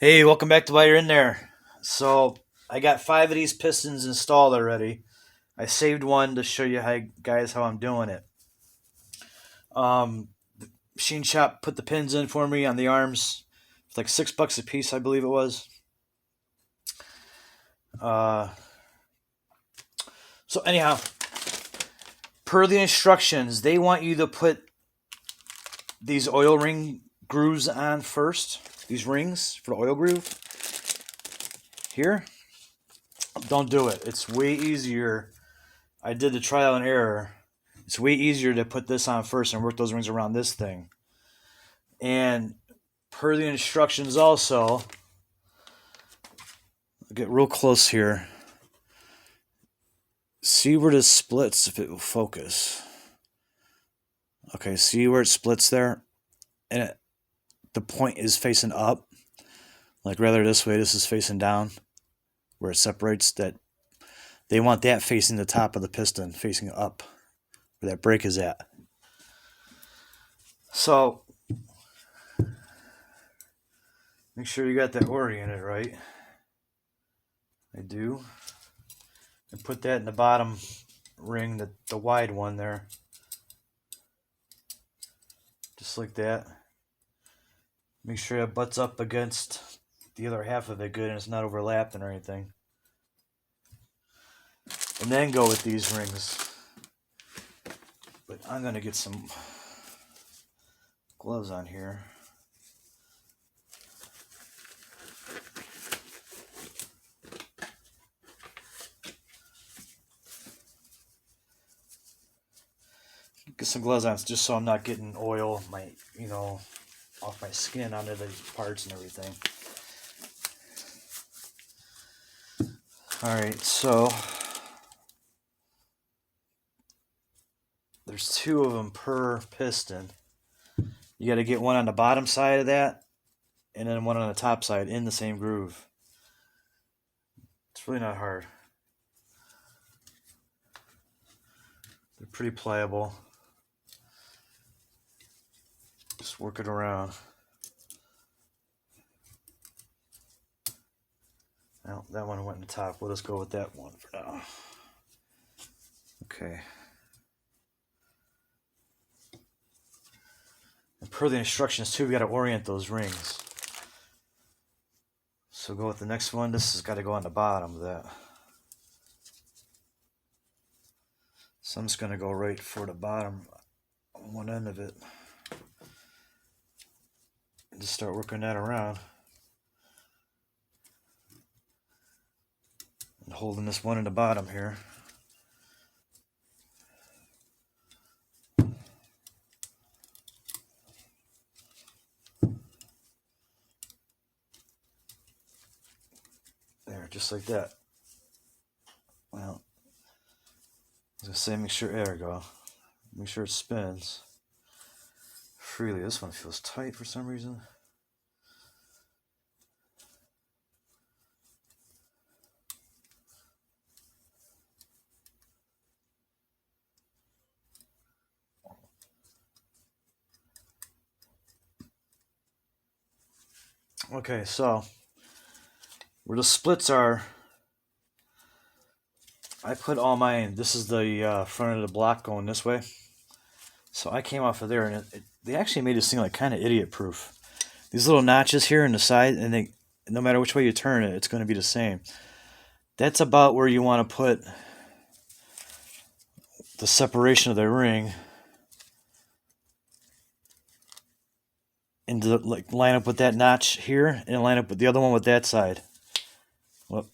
Hey, welcome back to While You're In There. So I got five of these pistons installed already. I saved one to show you guys how I'm doing it. Um, Machine shop put the pins in for me on the arms. It's like $6 a piece, I believe it was. Uh, so anyhow, per the instructions, they want you to put these oil ring grooves on first. These rings for the oil groove. Here, don't do it. It's way easier. I did the trial and error. It's way easier to put this on first and work those rings around this thing. And per the instructions also, I'll get real close here. See where this splits if it will focus. Okay, see where it splits there? And the point is facing up. Like rather this way, this is facing down. Where it separates that. They want that facing the top of the piston, facing up. Where that brake is at. So make sure you got that oriented right. I do. And put that in the bottom ring, the wide one there. Just like that. Make sure it butts up against the other half of it good and it's not overlapping or anything. And then go with these rings. But I'm going to get some gloves on here. Get some gloves on just so I'm not getting oil, off my skin onto the parts and everything. Alright, so there's two of them per piston. You got to get one on the bottom side of that and then one on the top side in the same groove. It's really not hard. They're pretty pliable. Just work it around. Well, that one went in the top. We'll just go with that one for now. Okay. And per the instructions too, we got to orient those rings. So go with the next one. This has got to go on the bottom of that. So I'm just going to go right for the bottom on one end of it. And just start working that around. And holding this one in the bottom here. There, just like that. Well, I was going to say, make sure, there we go. Make sure it spins freely. This one feels tight for some reason. Okay, so where the splits are, I put all mine. This is the front of the block going this way. So I came off of there, and they actually made this thing like kind of idiot-proof. These little notches here in the side, and no matter which way you turn it, it's going to be the same. That's about where you want to put the separation of the ring. And to like line up with that notch here and line up with the other one with that side. Well,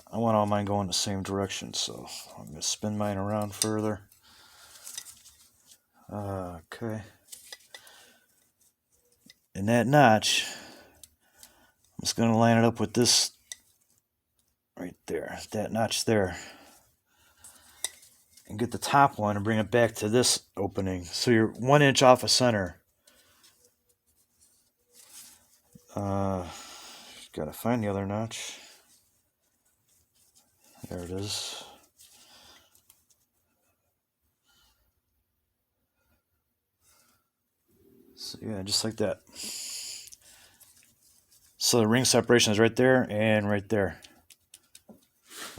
I want all mine going the same direction, so I'm going to spin mine around further. Okay. And that notch, I'm just going to line it up with this right there, that notch there. And get the top one and bring it back to this opening. So you're 1 inch off of center. Gotta find the other notch. There it is. So yeah, just like that. So the ring separation is right there and right there.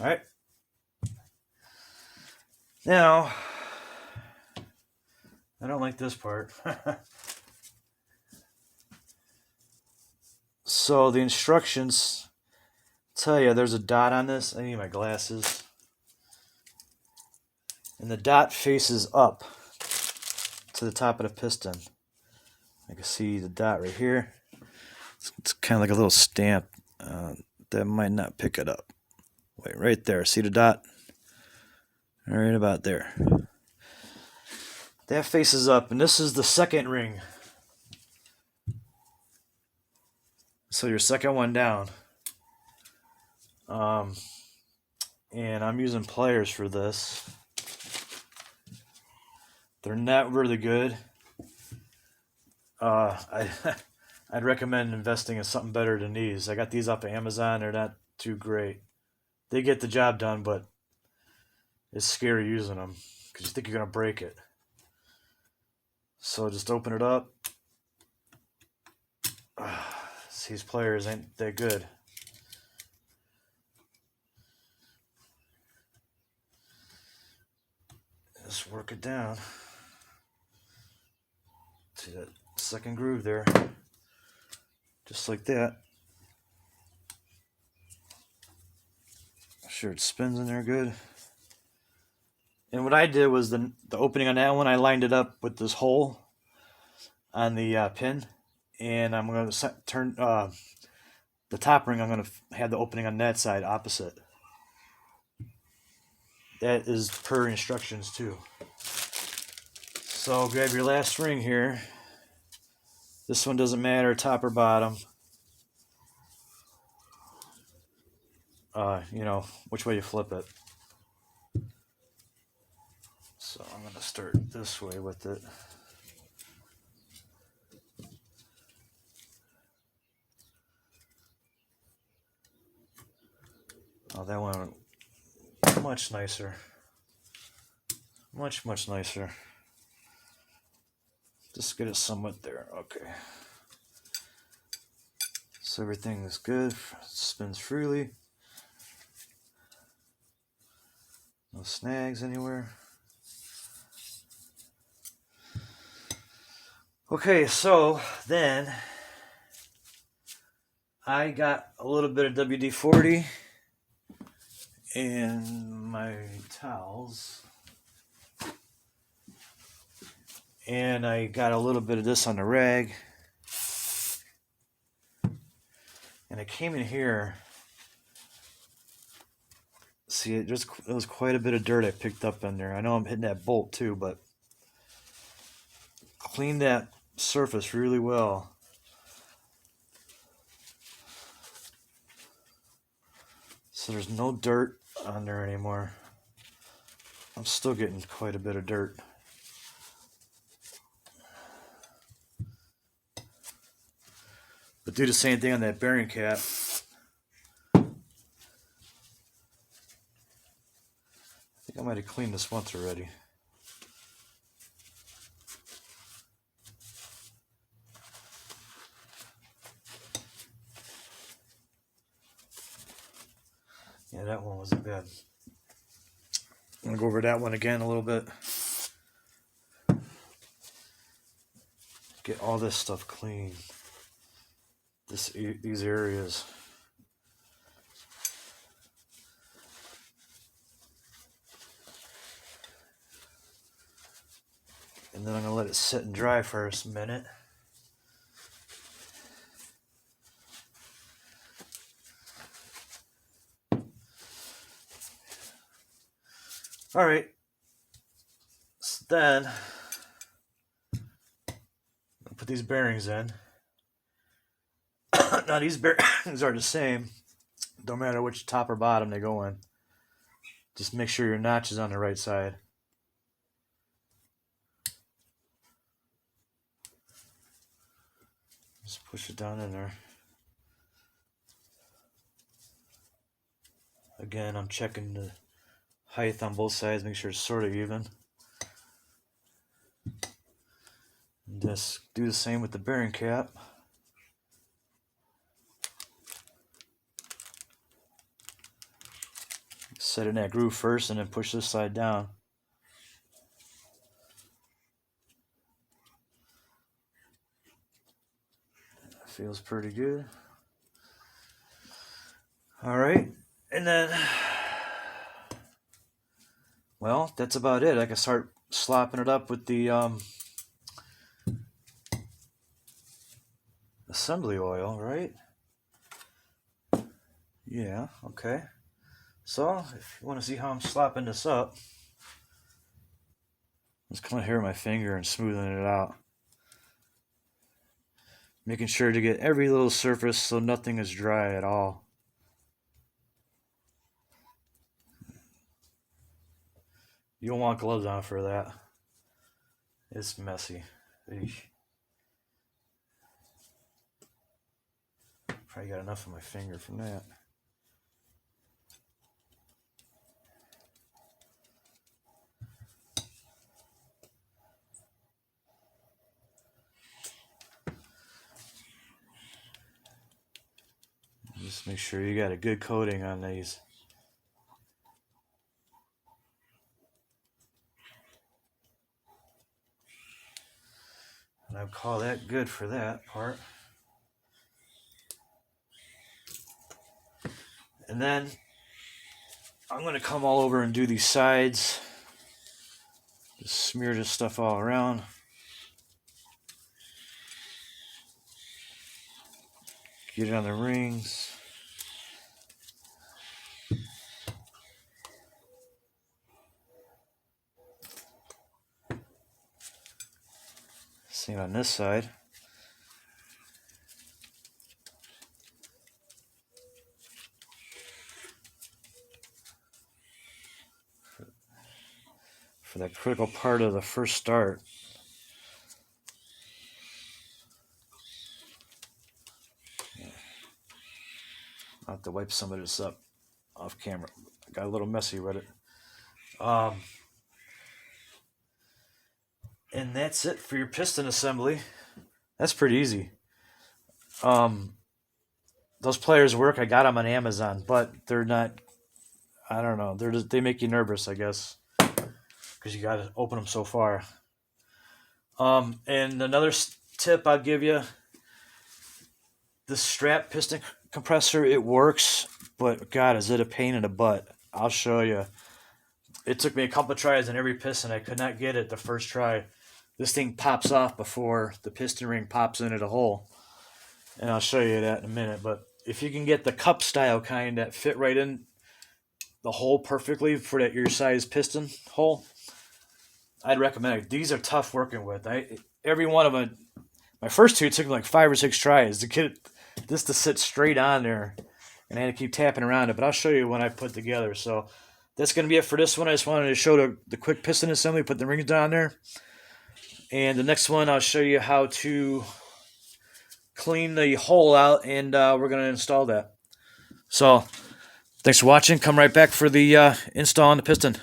All right. Now, I don't like this part. So the instructions tell you there's a dot on this. I need my glasses. And the dot faces up to the top of the piston. I can see the dot right here. It's kind of like a little stamp. That might not pick it up. Wait, right there. See the dot? Right about there. That faces up, and this is the second ring. So your second one down. And I'm using pliers for this. They're not really good. I'd recommend investing in something better than these. I got these off of Amazon. They're not too great. They get the job done, but it's scary using them because you think you're going to break it. So just open it up. These pliers ain't that good. Just work it down. See that second groove there? Just like that. Sure it spins in there good. And what I did was the opening on that one, I lined it up with this hole on the pin. And I'm going to turn the top ring, I'm going to have the opening on that side opposite. That is per instructions too. So grab your last ring here. This one doesn't matter, top or bottom. You know, which way you flip it. So I'm going to start this way with it. Oh, that one much nicer. Much nicer. Just get it somewhat there. Okay. So everything is good. Spins freely. No snags anywhere. Okay, so then I got a little bit of WD-40 in my towels. And I got a little bit of this on the rag. And I came in here. See, it was quite a bit of dirt I picked up in there. I know I'm hitting that bolt too, but clean that surface really well. So there's no dirt on there anymore. I'm still getting quite a bit of dirt. But do the same thing on that bearing cap. I think I might have cleaned this once already. Yeah, that one wasn't bad. I'm going to go over that one again a little bit. Get all this stuff clean. These areas. And then I'm going to let it sit and dry for a minute. All right. So then, I'll put these bearings in. Now these bearings are the same. Don't matter which top or bottom they go in. Just make sure your notch is on the right side. Just push it down in there. Again, I'm checking the height on both sides, make sure it's sort of even. And just do the same with the bearing cap. Set in that groove first and then push this side down. That feels pretty good. All right, and then, well, that's about it. I can start slopping it up with the assembly oil, right? Yeah, okay. So, if you want to see how I'm slopping this up, just coming here with my finger and smoothing it out. Making sure to get every little surface so nothing is dry at all. You don't want gloves on for that. It's messy. Eesh. Probably got enough on my finger from that. Just make sure you got a good coating on these. And I'd call that good for that part. And then I'm going to come all over and do these sides. Just smear this stuff all around. Get it on the rings. Same on this side. For that critical part of the first start. I'll have to wipe some of this up off camera. I got a little messy with it. And that's it for your piston assembly. That's pretty easy. Those pliers work. I got them on Amazon, but they're not. I don't know. They make you nervous, I guess, because you got to open them so far. And another tip I'll give you: the strap piston compressor. It works, but God, is it a pain in the butt? I'll show you. It took me a couple of tries on every piston. I could not get it the first try. This thing pops off before the piston ring pops into the hole. And I'll show you that in a minute. But if you can get the cup style kind that fit right in the hole perfectly for that your size piston hole, I'd recommend it. These are tough working with. Every one of them, my first two took me like 5 or 6 tries to get this to sit straight on there. And I had to keep tapping around it. But I'll show you when I put together. So that's going to be it for this one. I just wanted to show the quick piston assembly, put the rings down there. And the next one, I'll show you how to clean the hole out, and we're going to install that. So, thanks for watching. Come right back for the install on the piston.